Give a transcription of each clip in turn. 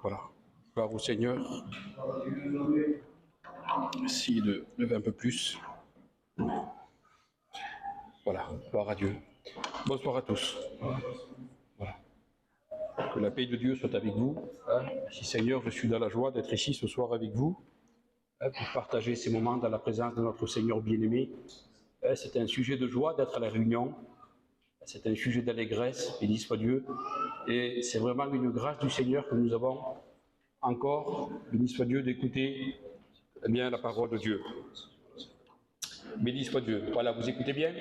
Voilà. Gloire au Seigneur. Essayez de lever un peu plus. Voilà. Gloire à Dieu. Bonsoir à tous. Voilà. Que la paix de Dieu soit avec vous. Merci Seigneur, je suis dans la joie d'être ici ce soir avec vous pour partager ces moments dans la présence de notre Seigneur bien-aimé. C'est un sujet de joie d'être à la réunion. C'est un sujet d'allégresse, béni soit Dieu. Et c'est vraiment une grâce du Seigneur que nous avons encore, béni soit Dieu, d'écouter bien la parole de Dieu. Béni soit Dieu. Voilà, vous écoutez bien?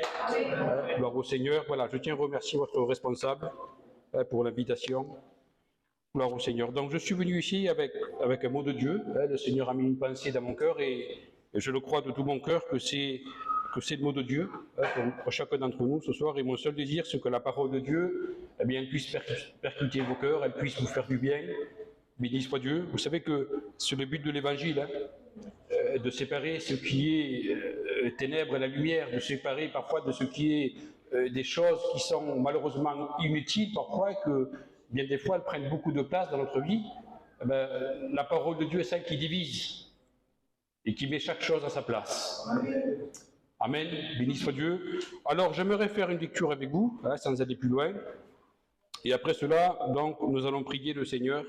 Gloire au Seigneur. Voilà, je tiens à remercier votre responsable pour l'invitation. Gloire au Seigneur. Donc je suis venu ici avec un mot de Dieu. Le Seigneur a mis une pensée dans mon cœur et je le crois de tout mon cœur que c'est le mot de Dieu pour chacun d'entre nous ce soir. Et mon seul désir, c'est que la parole de Dieu puisse percuter vos cœurs, elle puisse vous faire du bien. Béni soit Dieu. Vous savez que c'est le but de l'Évangile, de séparer ce qui est ténèbres et la lumière, de séparer parfois de ce qui est des choses qui sont malheureusement inutiles parfois et que bien des fois elles prennent beaucoup de place dans notre vie. La parole de Dieu est celle qui divise et qui met chaque chose à sa place. Amen, béni soit Dieu. Alors j'aimerais faire une lecture avec vous, sans aller plus loin. Et après cela, donc, nous allons prier le Seigneur.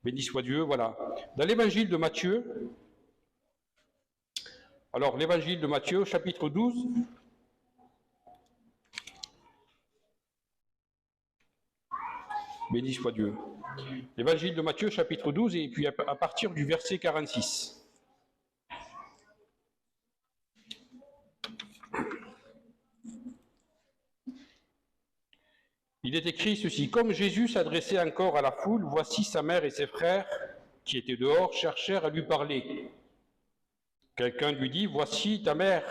Béni soit Dieu, voilà. Dans l'évangile de Matthieu, alors l'évangile de Matthieu, chapitre 12, béni soit Dieu. L'évangile de Matthieu, chapitre 12, et puis à partir du verset 46. Il est écrit ceci: comme Jésus s'adressait encore à la foule, voici sa mère et ses frères, qui étaient dehors, cherchèrent à lui parler. Quelqu'un lui dit: voici ta mère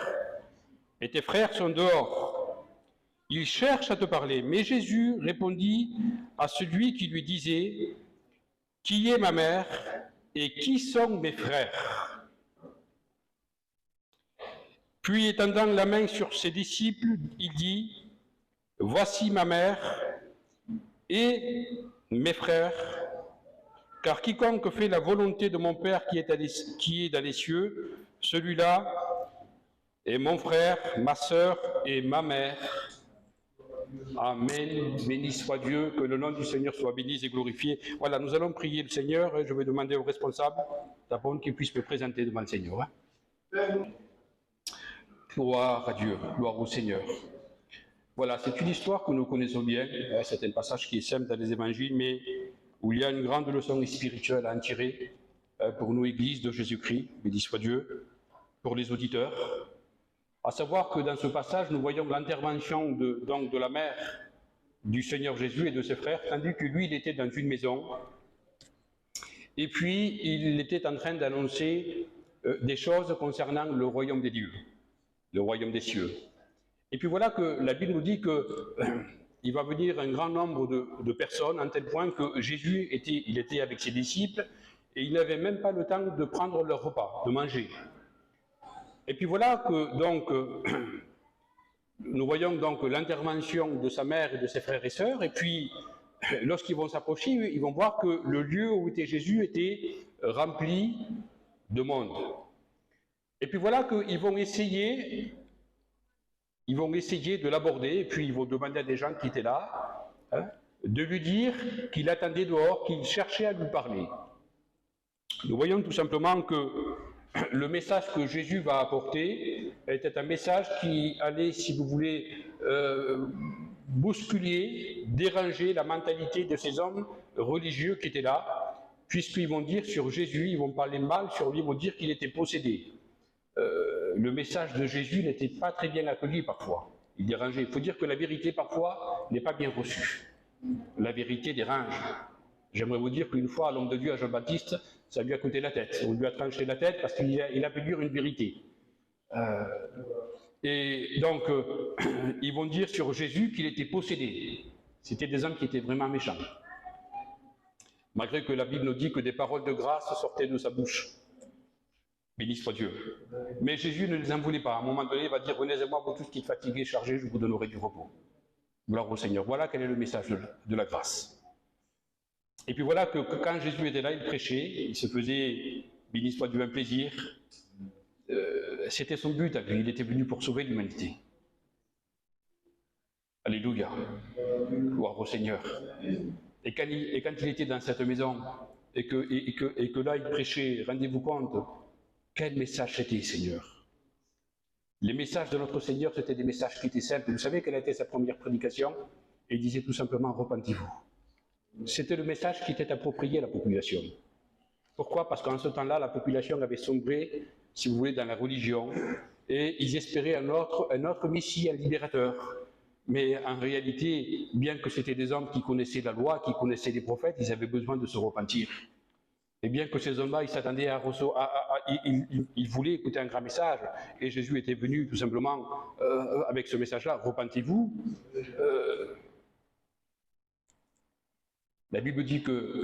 et tes frères sont dehors. Ils cherchent à te parler. Mais Jésus répondit à celui qui lui disait: qui est ma mère et qui sont mes frères? Puis étendant la main sur ses disciples, il dit: voici ma mère et mes frères, car quiconque fait la volonté de mon Père qui est dans les cieux, celui-là est mon frère, ma sœur et ma mère. Amen. Béni soit Dieu, que le nom du Seigneur soit béni et glorifié. Voilà, nous allons prier le Seigneur et je vais demander au responsable d'abord qu'il puisse me présenter devant le Seigneur. Gloire à Dieu, gloire au Seigneur. Voilà, c'est une histoire que nous connaissons bien. C'est un passage qui est simple dans les évangiles, mais où il y a une grande leçon spirituelle à en tirer pour nous, Église de Jésus-Christ, béni soit Dieu, pour les auditeurs. À savoir que dans ce passage, nous voyons l'intervention de la mère du Seigneur Jésus et de ses frères, tandis que lui, il était dans une maison. Et puis, il était en train d'annoncer des choses concernant le royaume des dieux, le royaume des cieux. Et puis voilà que la Bible nous dit qu'il va venir un grand nombre de personnes, en tel point que Jésus était avec ses disciples, et il n'avait même pas le temps de prendre leur repas, de manger. Et puis voilà que donc nous voyons donc l'intervention de sa mère et de ses frères et sœurs, et puis lorsqu'ils vont s'approcher, ils vont voir que le lieu où était Jésus était rempli de monde. Et puis voilà qu'ils vont essayer de l'aborder, et puis ils vont demander à des gens qui étaient là, de lui dire qu'il attendait dehors, qu'il cherchait à lui parler. Nous voyons tout simplement que le message que Jésus va apporter était un message qui allait, si vous voulez, bousculer, déranger la mentalité de ces hommes religieux qui étaient là, puisqu'ils vont dire sur Jésus, ils vont parler mal sur lui, ils vont dire qu'il était possédé. Le message de Jésus n'était pas très bien accueilli parfois, il dérangeait. Il faut dire que la vérité parfois n'est pas bien reçue. La vérité dérange. J'aimerais vous dire qu'une fois, l'homme de Dieu à Jean-Baptiste, ça lui a coûté la tête. On lui a tranché la tête parce qu'il a pu dire une vérité. Et donc, ils vont dire sur Jésus qu'il était possédé. C'était des hommes qui étaient vraiment méchants. Malgré que la Bible nous dit que des paroles de grâce sortaient de sa bouche. Béni soit Dieu. Mais Jésus ne les en voulait pas. À un moment donné, il va dire: venez à moi, vous tous qui êtes fatigués, chargés, je vous donnerai du repos. Gloire au Seigneur. Voilà quel est le message de la grâce. Et puis voilà que quand Jésus était là, il prêchait, il se faisait, béni soit Dieu, un plaisir. C'était son but à lui, il était venu pour sauver l'humanité. Alléluia. Gloire au Seigneur. Et quand il était dans cette maison, et que là il prêchait, rendez-vous compte, quel message c'était, Seigneur. Les messages de notre Seigneur, c'était des messages qui étaient simples. Vous savez quelle était sa première prédication? Il disait tout simplement, repentez-vous. C'était le message qui était approprié à la population. Pourquoi? Parce qu'en ce temps-là, la population avait sombré, si vous voulez, dans la religion, et ils espéraient un autre Messie, un libérateur. Mais en réalité, bien que c'était des hommes qui connaissaient la loi, qui connaissaient les prophètes, ils avaient besoin de se repentir. Et bien que ces hommes-là, ils s'attendaient ils voulaient écouter un grand message, et Jésus était venu tout simplement avec ce message-là, repentez-vous. La Bible dit que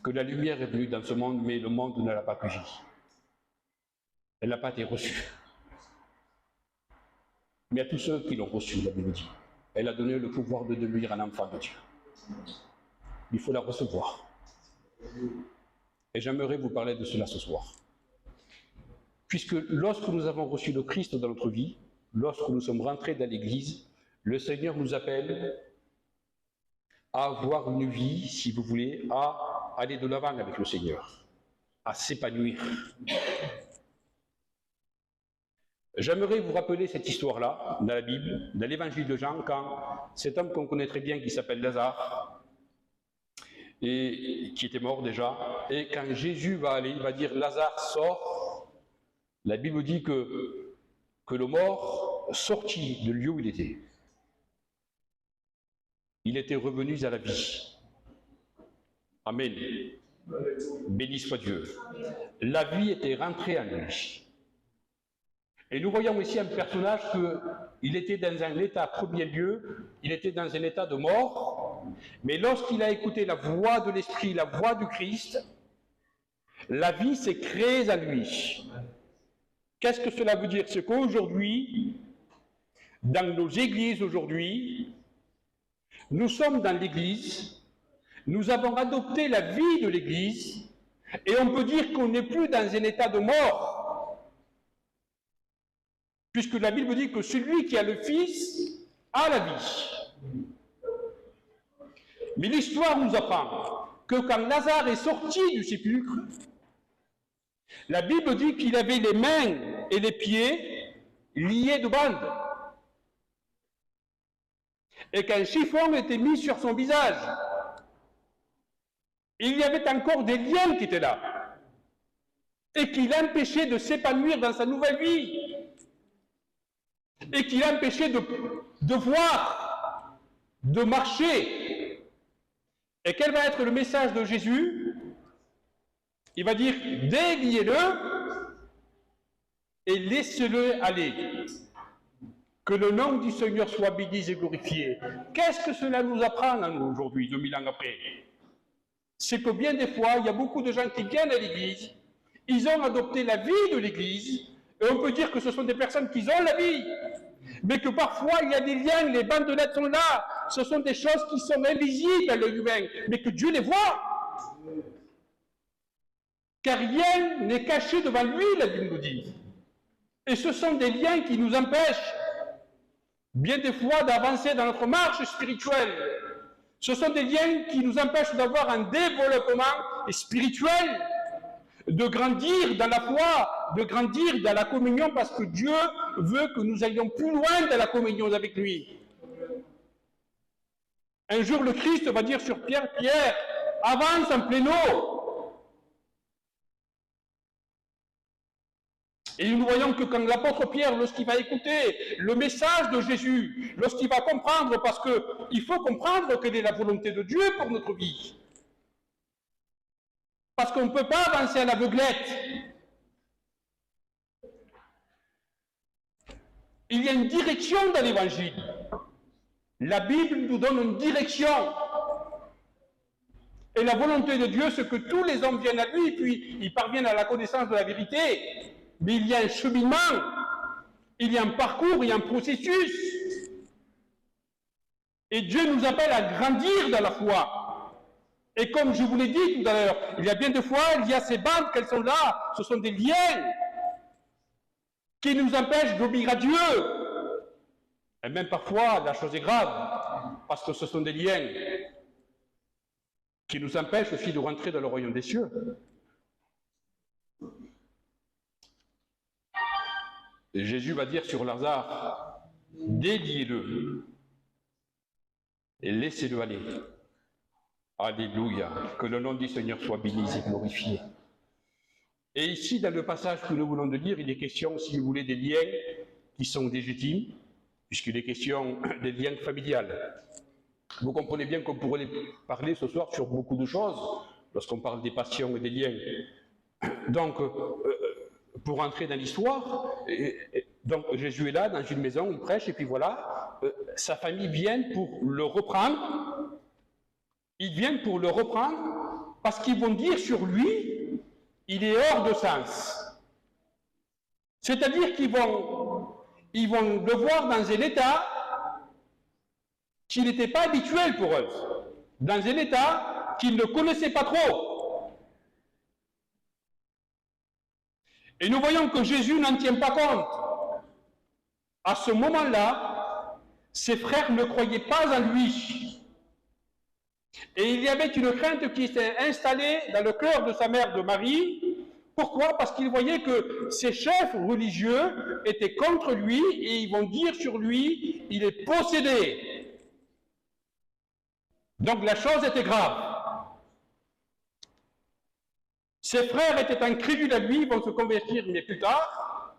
la lumière est venue dans ce monde, mais le monde ne l'a pas accueillie. Elle n'a pas été reçue. Mais à tous ceux qui l'ont reçue, la Bible dit, elle a donné le pouvoir de devenir un enfant de Dieu. Il faut la recevoir. Et j'aimerais vous parler de cela ce soir. Puisque lorsque nous avons reçu le Christ dans notre vie, lorsque nous sommes rentrés dans l'Église, le Seigneur nous appelle à avoir une vie, si vous voulez, à aller de l'avant avec le Seigneur, à s'épanouir. J'aimerais vous rappeler cette histoire-là, dans la Bible, dans l'évangile de Jean, quand cet homme qu'on connaît très bien, qui s'appelle Lazare, et qui était mort déjà, et quand Jésus va aller, il va dire Lazare sort, la Bible dit que le mort sortit du lieu où il était. Il était revenu à la vie. Amen. Béni soit Dieu. La vie était rentrée en lui. Et nous voyons ici un personnage qu'il était dans un état, premier lieu, il était dans un état de mort, mais lorsqu'il a écouté la voix de l'Esprit, la voix du Christ, la vie s'est créée en lui. Qu'est-ce que cela veut dire? C'est qu'aujourd'hui, dans nos églises aujourd'hui, nous sommes dans l'église, nous avons adopté la vie de l'église, et on peut dire qu'on n'est plus dans un état de mort. Puisque la Bible dit que celui qui a le Fils a la vie. Mais l'histoire nous apprend que quand Lazare est sorti du sépulcre, la Bible dit qu'il avait les mains et les pieds liés de bandes. Et qu'un chiffon était mis sur son visage. Il y avait encore des liens qui étaient là. Et qui l'empêchaient de s'épanouir dans sa nouvelle vie. Et qui l'empêchait de voir, de marcher. Et quel va être le message de Jésus? Il va dire, déliez-le et laissez-le aller. Que le nom du Seigneur soit béni et glorifié. Qu'est-ce que cela nous apprend à nous aujourd'hui, 2000 ans après? C'est que bien des fois, il y a beaucoup de gens qui viennent à l'Église, ils ont adopté la vie de l'Église, et on peut dire que ce sont des personnes qui ont la vie, mais que parfois il y a des liens, les bandelettes sont là, ce sont des choses qui sont invisibles à l'œil humain, mais que Dieu les voit. Car rien n'est caché devant lui, la Bible nous dit. Et ce sont des liens qui nous empêchent, bien des fois, d'avancer dans notre marche spirituelle. Ce sont des liens qui nous empêchent d'avoir un développement spirituel, de grandir dans la foi, de grandir dans la communion, parce que Dieu veut que nous allions plus loin dans la communion avec lui. Un jour, le Christ va dire sur Pierre, Pierre, avance en pleine eau. Et nous voyons que quand l'apôtre Pierre, lorsqu'il va écouter le message de Jésus, lorsqu'il va comprendre, parce qu'il faut comprendre quelle est la volonté de Dieu pour notre vie. Parce qu'on ne peut pas avancer à l'aveuglette. Il y a une direction dans l'Évangile. La Bible nous donne une direction. Et la volonté de Dieu, c'est que tous les hommes viennent à lui, puis ils parviennent à la connaissance de la vérité. Mais il y a un cheminement, il y a un parcours, il y a un processus. Et Dieu nous appelle à grandir dans la foi. Et comme je vous l'ai dit tout à l'heure, il y a bien des fois, il y a ces bandes qu'elles sont là, ce sont des liens qui nous empêchent d'obéir à Dieu. Et même parfois, la chose est grave, parce que ce sont des liens qui nous empêchent aussi de rentrer dans le royaume des cieux. Et Jésus va dire sur Lazare, déliez-le et laissez-le aller. Alléluia, que le nom du Seigneur soit béni et glorifié. Et ici, dans le passage que nous voulons de lire, il est question, si vous voulez, des liens qui sont légitimes, puisqu'il est question des liens familiales. Vous comprenez bien qu'on pourrait parler ce soir sur beaucoup de choses, lorsqu'on parle des passions et des liens. Donc, pour entrer dans l'histoire, donc Jésus est là, dans une maison, il prêche, et puis voilà, sa famille vient pour le reprendre. Ils viennent pour le reprendre, parce qu'ils vont dire sur lui, il est hors de sens. C'est-à-dire qu'ils vont le voir dans un état qui n'était pas habituel pour eux, dans un état qu'ils ne connaissaient pas trop. Et nous voyons que Jésus n'en tient pas compte. À ce moment-là, ses frères ne croyaient pas en lui. Et il y avait une crainte qui s'est installée dans le cœur de sa mère, de Marie. Pourquoi? Parce qu'il voyait que ses chefs religieux étaient contre lui et ils vont dire sur lui, il est possédé. Donc la chose était grave. Ses frères étaient incrédules à lui, ils vont se convertir, mais plus tard.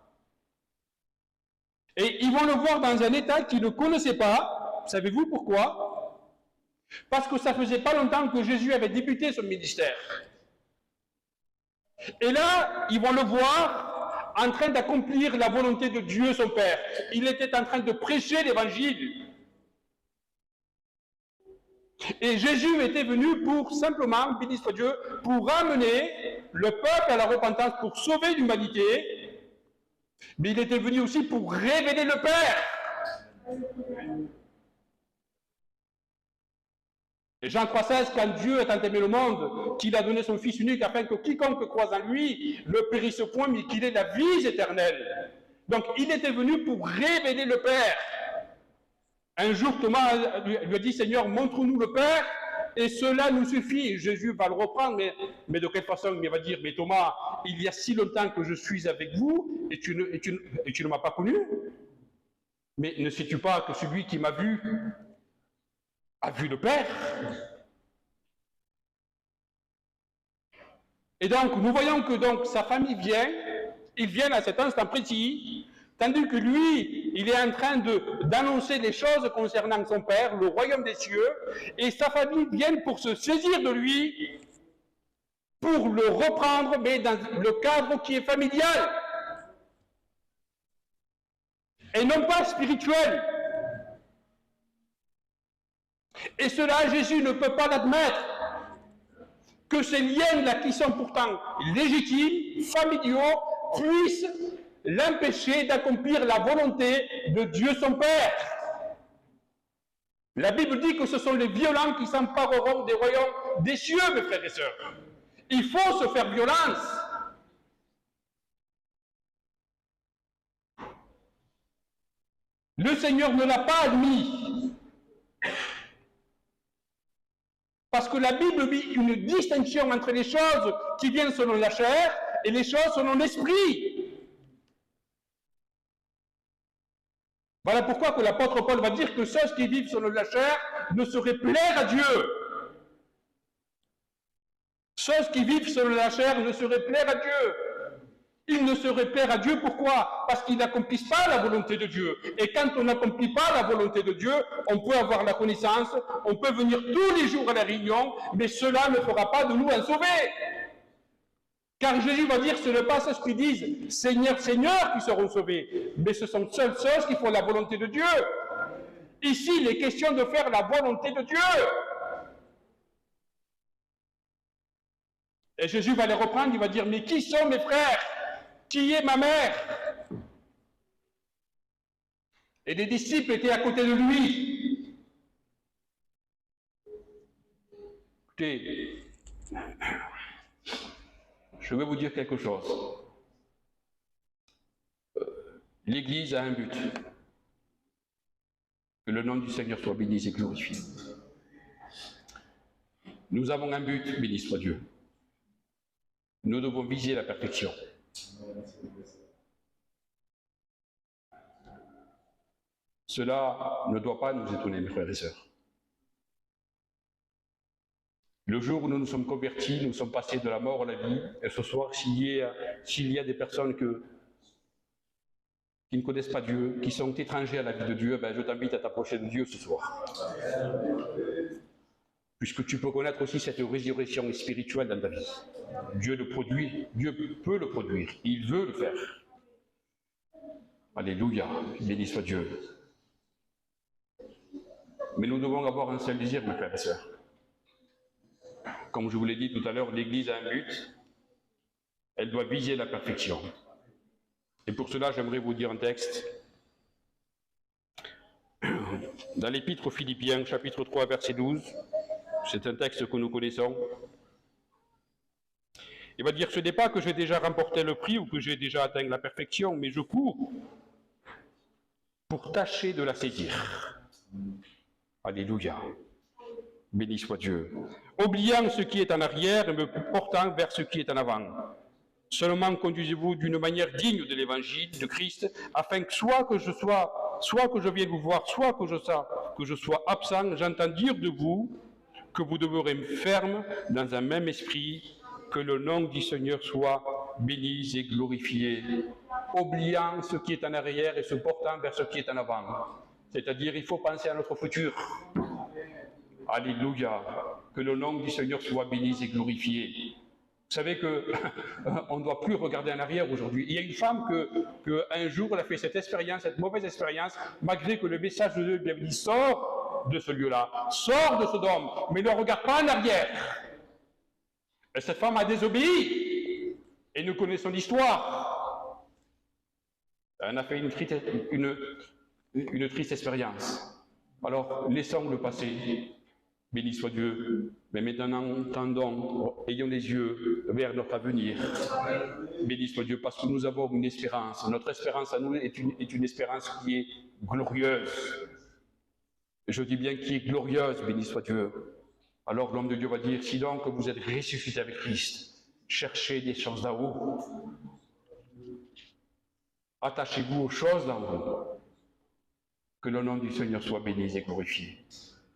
Et ils vont le voir dans un état qu'ils ne connaissaient pas. Savez-vous pourquoi? Parce que ça faisait pas longtemps que Jésus avait débuté son ministère. Et là, ils vont le voir en train d'accomplir la volonté de Dieu, son Père. Il était en train de prêcher l'évangile. Et Jésus était venu pour simplement, béni soit Dieu, pour ramener le peuple à la repentance, pour sauver l'humanité. Mais il était venu aussi pour révéler le Père. Et Jean 3,16, quand Dieu a tant aimé le monde, qu'il a donné son Fils unique, afin que quiconque croise en lui ne périsse point, mais qu'il ait la vie éternelle. Donc il était venu pour révéler le Père. Un jour, Thomas lui a dit, Seigneur, montre-nous le Père, et cela nous suffit. Jésus va le reprendre, mais de quelle façon? Il va dire, mais Thomas, il y a si longtemps que je suis avec vous, et tu ne m'as pas connu. Mais ne sais-tu pas que celui qui m'a vu a vu le Père? Et donc, nous voyons que donc sa famille vient, ils viennent à cet instant précis, tandis que lui, il est en train d'annoncer les choses concernant son Père, le royaume des cieux, et sa famille vient pour se saisir de lui, pour le reprendre, mais dans le cadre qui est familial, et non pas spirituel. Et cela, Jésus ne peut pas l'admettre, que ces liens-là, qui sont pourtant légitimes, familiaux, puissent l'empêcher d'accomplir la volonté de Dieu son Père. La Bible dit que ce sont les violents qui s'empareront des royaumes des cieux, mes frères et sœurs. Il faut se faire violence. Le Seigneur ne l'a pas admis. Parce que la Bible met une distinction entre les choses qui viennent selon la chair et les choses selon l'esprit. Voilà pourquoi que l'apôtre Paul va dire que ceux qui vivent selon la chair ne sauraient plaire à Dieu. Ceux qui vivent selon la chair ne sauraient plaire à Dieu. Ils ne sauraient plaire à Dieu, pourquoi? Parce qu'ils n'accomplissent pas la volonté de Dieu. Et quand on n'accomplit pas la volonté de Dieu, on peut avoir la connaissance, on peut venir tous les jours à la réunion, mais cela ne fera pas de nous un sauvé. Car Jésus va dire, ce n'est pas ceux qui disent « Seigneur, Seigneur » qui seront sauvés, mais ce sont seuls ceux qui font la volonté de Dieu. Ici, il est question de faire la volonté de Dieu. Et Jésus va les reprendre, il va dire « Mais qui sont mes frères ? Qui est ma mère ?» Et les disciples étaient à côté de lui. Écoutez, je vais vous dire quelque chose. L'Église a un but. Que le nom du Seigneur soit béni et glorifié. Nous avons un but, béni soit Dieu. Nous devons viser la perfection. Cela ne doit pas nous étonner, mes frères et sœurs. Le jour où nous nous sommes convertis, nous sommes passés de la mort à la vie, et ce soir, s'il y a des personnes qui ne connaissent pas Dieu, qui sont étrangers à la vie de Dieu, ben je t'invite à t'approcher de Dieu ce soir. Puisque tu peux connaître aussi cette résurrection spirituelle dans ta vie. Dieu le produit, Dieu peut le produire, il veut le faire. Alléluia, béni soit Dieu. Mais nous devons avoir un seul désir, mes frères et sœurs. Comme je vous l'ai dit tout à l'heure, l'Église a un but, elle doit viser la perfection. Et pour cela, j'aimerais vous dire un texte. Dans l'Épître aux Philippiens, chapitre 3, verset 12, c'est un texte que nous connaissons. Il va dire, ce n'est pas que j'ai déjà remporté le prix ou que j'ai déjà atteint la perfection, mais je cours pour tâcher de la saisir. Alléluia. Béni soit Dieu. Oubliant ce qui est en arrière et me portant vers ce qui est en avant. Seulement conduisez-vous d'une manière digne de l'évangile de Christ, afin que soit que je vienne vous voir, soit que je sois absent, j'entends dire de vous que vous demeurez ferme dans un même esprit, que le nom du Seigneur soit béni et glorifié, oubliant ce qui est en arrière et se portant vers ce qui est en avant. C'est-à-dire, il faut penser à notre futur. Alléluia. Que le nom du Seigneur soit béni et glorifié. Vous savez qu'on ne doit plus regarder en arrière aujourd'hui. Il y a une femme un jour, elle a fait cette expérience, cette mauvaise expérience, malgré que le message de Dieu lui avait dit, sors de ce lieu-là, sors de Sodome, mais ne regarde pas en arrière. Et cette femme a désobéi, et nous connaissons l'histoire. Elle a fait une triste expérience. Alors, laissons le passé. Béni soit Dieu, mais maintenant, tendons, ayons les yeux vers notre avenir. Béni soit Dieu, parce que nous avons une espérance. Notre espérance à nous est une espérance qui est glorieuse. Je dis bien qui est glorieuse, béni soit Dieu. Alors l'homme de Dieu va dire, si donc vous êtes ressuscité avec Christ, cherchez des choses d'en haut. Attachez-vous aux choses d'en haut. Que le nom du Seigneur soit béni et glorifié.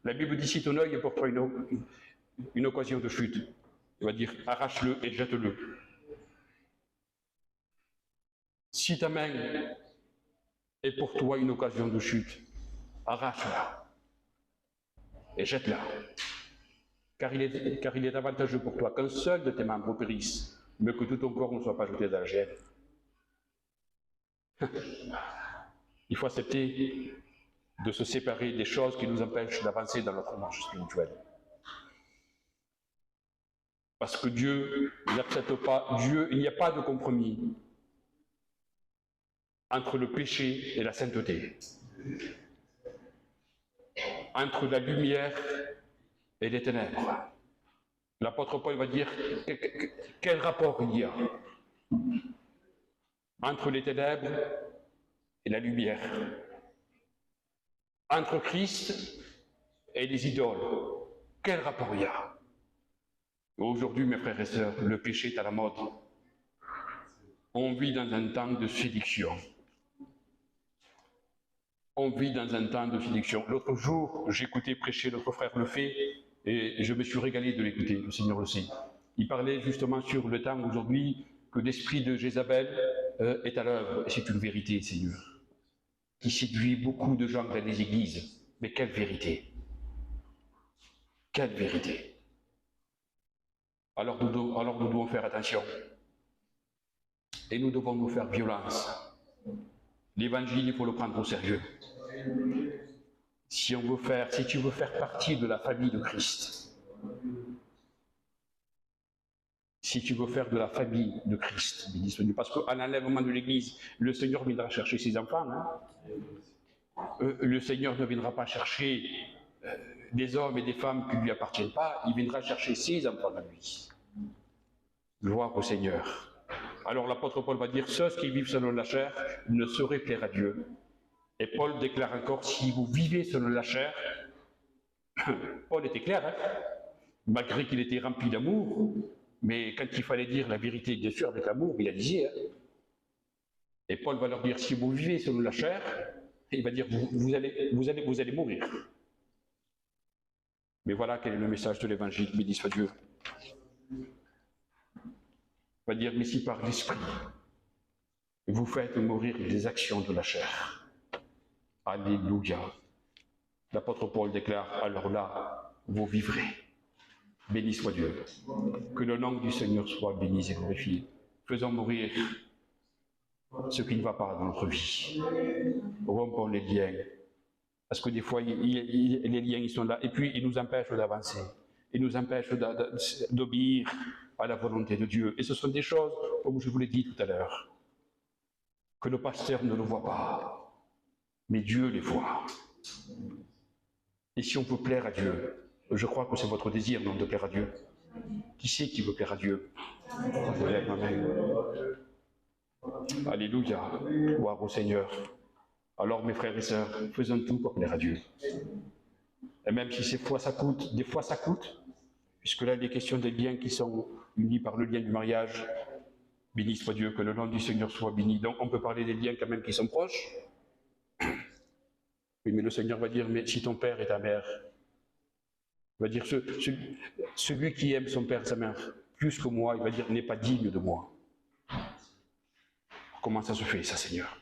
La Bible dit, si ton œil est pour toi une occasion de chute, il va dire, arrache-le et jette-le. Si ta main est pour toi une occasion de chute, arrache-la et jette-la. Car il est avantageux pour toi qu'un seul de tes membres périsse, mais que tout ton corps ne soit pas jeté dans la gêne. Il faut accepter de se séparer des choses qui nous empêchent d'avancer dans notre marche spirituelle. Parce que Dieu n'accepte pas, il n'y a pas de compromis entre le péché et la sainteté, entre la lumière et les ténèbres. L'apôtre Paul va dire, quel rapport il y a entre les ténèbres et la lumière, entre Christ et les idoles? Quel rapport il y a? Aujourd'hui, mes frères et sœurs, le péché est à la mode. On vit dans un temps de séduction. On vit dans un temps de séduction. L'autre jour, j'écoutais prêcher notre frère Lefebvre et je me suis régalé de l'écouter, le Seigneur le sait. Il parlait justement sur le temps aujourd'hui que l'esprit de Jézabel est à l'œuvre. Et c'est une vérité, Seigneur, qui séduit beaucoup de gens dans les églises. Mais quelle vérité! Quelle vérité! Alors nous devons faire attention. Et nous devons nous faire violence. L'évangile, il faut le prendre au sérieux. Si tu veux faire partie de la famille de Christ, si tu veux faire de la famille de Christ, parce qu'à l'enlèvement de l'Église, le Seigneur viendra chercher ses enfants. Hein. Le Seigneur ne viendra pas chercher des hommes et des femmes qui ne lui appartiennent pas, il viendra chercher ses enfants à lui. Gloire au Seigneur. Alors l'apôtre Paul va dire, ceux qui vivent selon la chair ne sauraient plaire à Dieu. Et Paul déclare encore, si vous vivez selon la chair, Paul était clair, hein, malgré qu'il était rempli d'amour, mais quand il fallait dire la vérité, bien sûr, avec l'amour, il la disait. Hein. Et Paul va leur dire, si vous vivez selon la chair, il va dire, vous allez mourir. Mais voilà quel est le message de l'évangile, béni soit Dieu. Il va dire, mais si par l'esprit, vous faites mourir les actions de la chair. Alléluia. L'apôtre Paul déclare, alors là, vous vivrez. Béni soit Dieu. Que le nom du Seigneur soit béni et glorifié. Faisons mourir ce qui ne va pas dans notre vie. Rompons les liens. Parce que des fois, les liens, ils sont là. Et puis, ils nous empêchent d'avancer. Ils nous empêchent d'obéir à la volonté de Dieu. Et ce sont des choses, comme je vous l'ai dit tout à l'heure, que le pasteur ne le voit pas. Mais Dieu les voit. Et si on peut plaire à Dieu, je crois que c'est votre désir, non, de plaire à Dieu. Qui c'est qui veut plaire à Dieu? Je lève ma main. Alléluia. Gloire au Seigneur. Alors, mes frères et sœurs, faisons tout pour plaire à Dieu. Et même si des fois ça coûte, puisque là, il est question des liens qui sont unis par le lien du mariage. Béni soit Dieu, que le nom du Seigneur soit béni. Donc, on peut parler des liens quand même qui sont proches. Oui, mais le Seigneur va dire, mais si ton père et ta mère, il va dire, celui qui aime son père et sa mère plus que moi, il va dire, n'est pas digne de moi. Comment ça se fait, ça, Seigneur?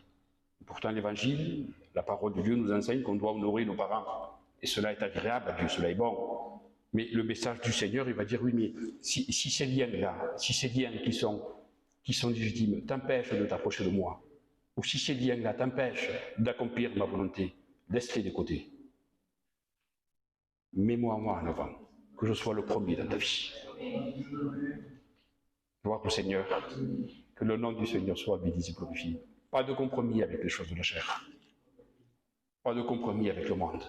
Pourtant, l'Évangile, la parole de Dieu nous enseigne qu'on doit honorer nos parents. Et cela est agréable à Dieu, cela est bon. Mais le message du Seigneur, il va dire, oui, mais si ces liens-là, si ces liens qui sont légitimes t'empêchent de t'approcher de moi, ou si ces liens-là t'empêchent d'accomplir ma volonté, laisse-les de côté. Mets-moi moi en avant, que je sois le premier dans ta vie. Gloire au Seigneur, que le nom du Seigneur soit béni et glorifié. Pas de compromis avec les choses de la chair. Pas de compromis avec le monde.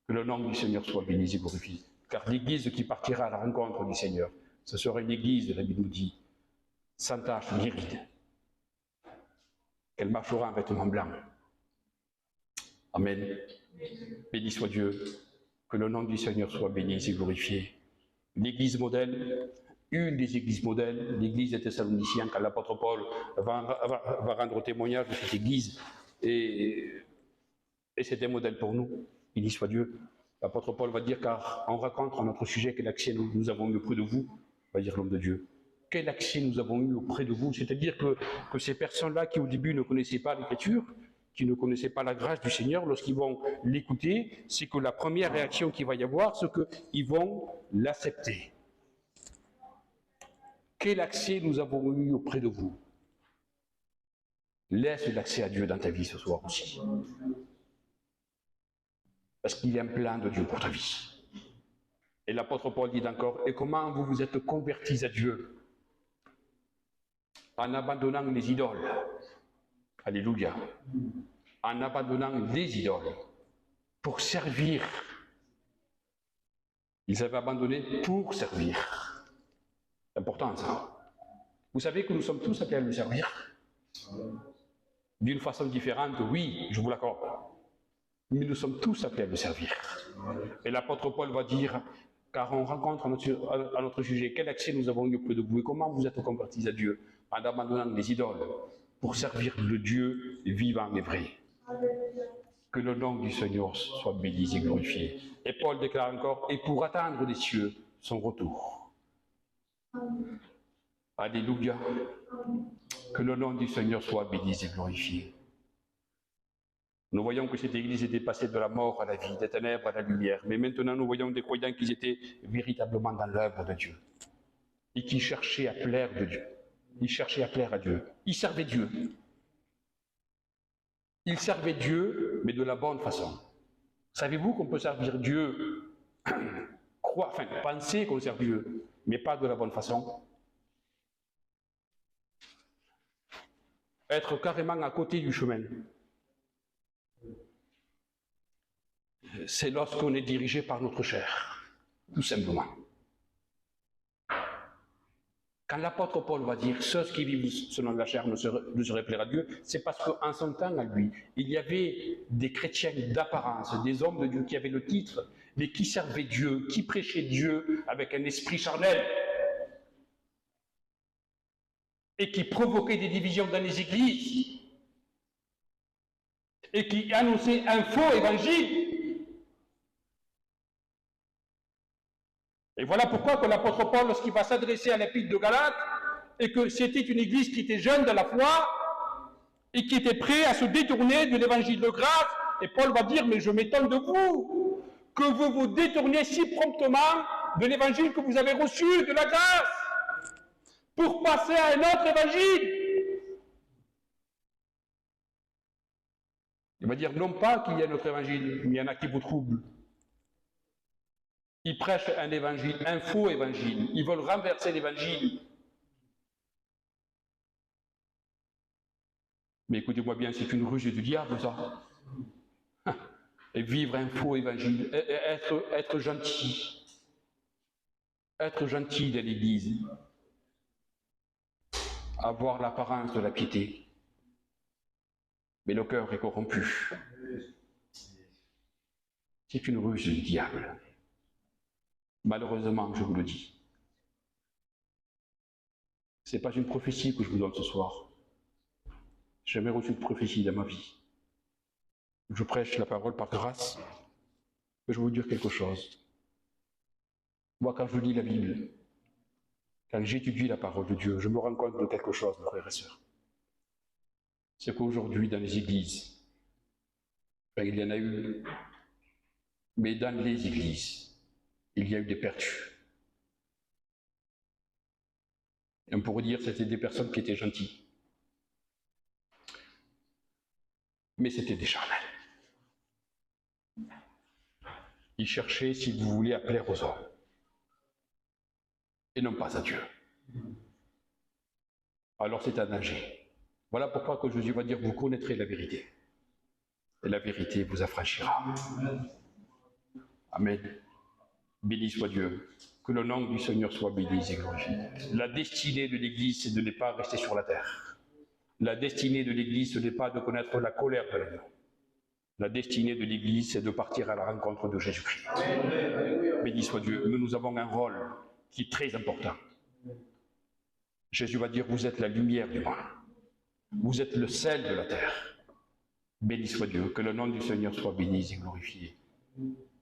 Que le nom du Seigneur soit béni et glorifié. Car l'Église qui partira à la rencontre du Seigneur, ce sera une Église, la Bible nous dit, sans tache ni ride. Elle marchera en vêtements blancs. Amen. Béni soit Dieu. Que le nom du Seigneur soit béni et glorifié. L'Église modèle, une des églises modèles, l'Église des Thessaloniciens, quand l'apôtre Paul va rendre témoignage de cette Église, et c'est un modèle pour nous. Béni soit Dieu. L'apôtre Paul va dire, car on raconte à notre sujet quel accès nous avons eu auprès de vous, va dire l'homme de Dieu. Quel accès nous avons eu auprès de vous, c'est-à-dire que ces personnes-là qui au début ne connaissaient pas l'Écriture, qui ne connaissaient pas la grâce du Seigneur, lorsqu'ils vont l'écouter, c'est que la première réaction qu'il va y avoir, c'est qu'ils vont l'accepter. Quel accès nous avons eu auprès de vous? Laisse l'accès à Dieu dans ta vie ce soir aussi. Parce qu'il y a un plan de Dieu pour ta vie. Et l'apôtre Paul dit encore, et comment vous vous êtes convertis à Dieu? En abandonnant les idoles. Alléluia. En abandonnant les idoles. Pour servir. Ils avaient abandonné pour servir. C'est important ça. Vous savez que nous sommes tous appelés à le servir. D'une façon différente, oui, je vous l'accorde. Mais nous sommes tous appelés à le servir. Et l'apôtre Paul va dire, car on rencontre à notre sujet, quel accès nous avons eu auprès de vous et comment vous êtes convertis à Dieu en abandonnant les idoles pour servir le Dieu vivant et vrai. Que le nom du Seigneur soit béni et glorifié. Et Paul déclare encore, et pour attendre des cieux son retour. Alléluia. Que le nom du Seigneur soit béni et glorifié. Nous voyons que cette Église était passée de la mort à la vie, des ténèbres à la lumière. Mais maintenant, nous voyons des croyants qui étaient véritablement dans l'œuvre de Dieu. Et qui cherchaient à plaire de Dieu. Ils cherchaient à plaire à Dieu. Ils servaient Dieu. Ils servaient Dieu, mais de la bonne façon. Savez-vous qu'on peut servir Dieu, penser qu'on sert Dieu, mais pas de la bonne façon? Être carrément à côté du chemin. c'est lorsqu'on est dirigé par notre chair, tout simplement. Quand l'apôtre Paul va dire « ceux qui vivent selon la chair ne se plaire à Dieu », c'est parce qu'en son temps, à lui, il y avait des chrétiens d'apparence, des hommes de Dieu qui avaient le titre, mais qui servaient Dieu, qui prêchaient Dieu avec un esprit charnel et qui provoquaient des divisions dans les églises et qui annonçaient un faux évangile. Et voilà pourquoi que l'apôtre Paul, lorsqu'il va s'adresser à l'épître de Galates, et que c'était une église qui était jeune de la foi, et qui était prête à se détourner de l'évangile de grâce, et Paul va dire, mais je m'étonne de vous, que vous vous détourniez si promptement de l'évangile que vous avez reçu, de la grâce, pour passer à un autre évangile. Il va dire, non pas qu'il y a un autre évangile, mais il y en a qui vous troublent. Ils prêchent un évangile, un faux évangile. Ils veulent renverser l'évangile. Mais écoutez-moi bien, c'est une ruse du diable, ça. Et vivre un faux évangile, être gentil. Être gentil dans l'Église. Avoir l'apparence de la piété. Mais le cœur est corrompu. C'est une ruse du diable. Malheureusement, je vous le dis. Ce n'est pas une prophétie que je vous donne ce soir. J'ai jamais reçu de prophétie dans ma vie. Je prêche la parole par grâce. Mais je vais vous dire quelque chose. Moi, quand je lis la Bible, quand j'étudie la parole de Dieu, je me rends compte de quelque chose, mes frères et sœurs. C'est qu'aujourd'hui, dans les églises, il y en a eu, mais dans les églises, il y a eu des perdus. Et on pourrait dire que c'était des personnes qui étaient gentilles. Mais c'était des charnels. Ils cherchaient, si vous voulez, à plaire aux hommes. Et non pas à Dieu. Alors c'est un danger. Voilà pourquoi que Jésus va dire, vous connaîtrez la vérité. Et la vérité vous affranchira. Amen. Béni soit Dieu. Que le nom du Seigneur soit béni et glorifié. La destinée de l'Église, c'est de ne pas rester sur la terre. La destinée de l'Église, ce n'est pas de connaître la colère de l'agneau. La destinée de l'Église, c'est de partir à la rencontre de Jésus-Christ. Béni soit Dieu. Nous avons un rôle qui est très important. Jésus va dire, vous êtes la lumière du monde. Vous êtes le sel de la terre. Béni soit Dieu. Que le nom du Seigneur soit béni et glorifié.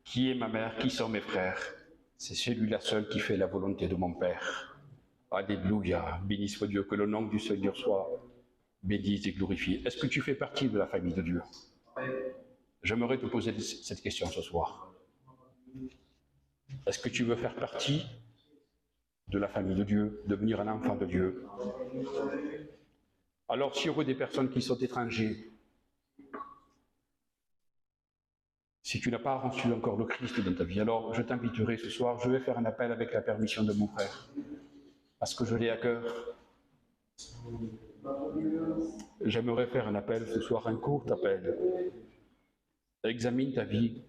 Qui est ma mère? Qui sont mes frères? C'est celui-là seul qui fait la volonté de mon Père. Alléluia. Béni soit Dieu. Que le nom du Seigneur soit béni et glorifié. Est-ce que tu fais partie de la famille de Dieu? J'aimerais te poser cette question ce soir. Est-ce que tu veux faire partie de la famille de Dieu, devenir un enfant de Dieu? Alors, s'il y aurait des personnes qui sont étrangers, si tu n'as pas reçu encore le Christ dans ta vie, alors je t'inviterai ce soir, je vais faire un appel avec la permission de mon frère, parce que je l'ai à cœur. J'aimerais faire un appel ce soir, un court appel. Examine ta vie.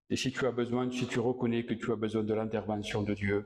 Et si tu as besoin, si tu reconnais que tu as besoin de l'intervention de Dieu,